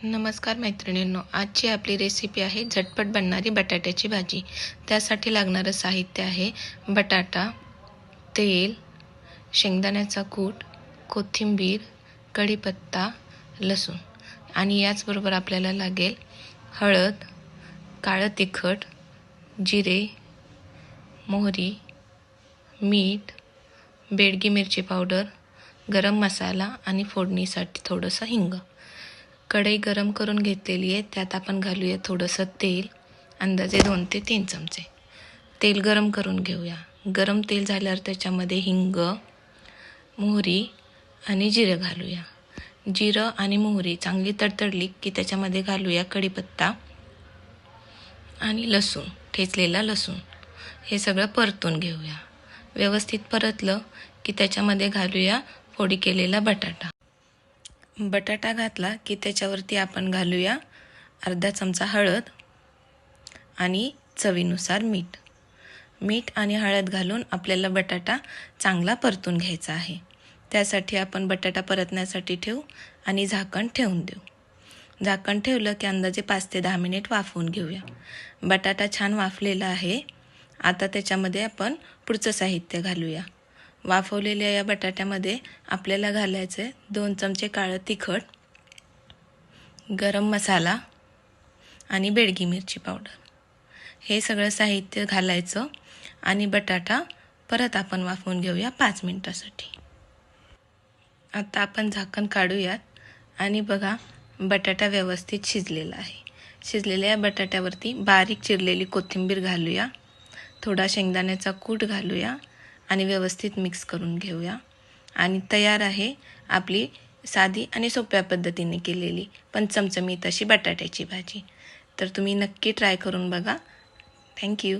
नमस्कार मैत्रिणींनो, आजची आपली रेसिपी आहे झटपट बनणारी बटाट्याची भाजी। त्यासाठी लागणारं साहित्य आहे बटाटा, तेल, शेंगदाण्याचा कूट, कोथिंबीर, कढीपत्ता, लसूण आणि याचबरोबर आपल्याला लागेल हळद, काळं तिखट, जिरे, मोहरी, मीठ, बेडगी मिरची पावडर, गरम मसाला आणि फोडणीसाठी थोडंसं हिंग। कढई गरम करून घेतलेली आहे, त्यात आपण घालूया थोडंसं तेल, अंदाजे 2 ते 3 चमचे। तेल गरम करून घेऊया। गरम तेल झाल्यावर त्याच्यामध्ये हिंग, मोहरी आणि जिरं घालूया। जिरं आणि मोहरी चांगली तडतडली की त्याच्यामध्ये घालूया कढीपत्ता आणि लसूण, ठेचलेला लसूण। हे सगळं परतून घेऊया। व्यवस्थित परतलं की त्याच्यामध्ये घालूया फोडी केलेला बटाटा। बटाटा घातला की त्याच्यावरती आपण घालूया अर्धा चमचा हळद आणि चवीनुसार मीठ। मीठ आणि हळद घालून आपल्याला बटाटा चांगला परतून घ्यायचा आहे। त्यासाठी आपण बटाटा परतण्यासाठी ठेवू आणि झाकण ठेवून देऊ। झाकण ठेवलं की अंदाजे 5 ते 10 मिनिट वाफवून घेऊया। बटाटा छान वाफलेला आहे। आता त्याच्यामध्ये आपण पुढचं साहित्य घालूया। वाफवलेल्या या बटाट्यामध्ये आपल्याला घालायचे 2 चमचे काळं तिखट, गरम मसाला आणि बेडगी मिरची पावडर। हे सगळं साहित्य घालायचं आणि बटाटा परत आपण वाफवून घेऊया 5 मिनिटासाठी। आता आपण झाकण काढूयात आणि बघा बटाटा व्यवस्थित शिजलेला आहे। शिजलेल्या या बटाट्यावरती बारीक चिरलेली कोथिंबीर घालूया, थोडा शेंगदाण्याचा कूट घालूया आणि व्यवस्थित मिक्स करून घेऊया। आणि तयार आहे आपली साधी आणि सोप्या पद्धतीने केलेली पण चमचमीत अशी बटाट्याची भाजी। तर तुम्ही नक्की ट्राय करून बघा। थँक्यू।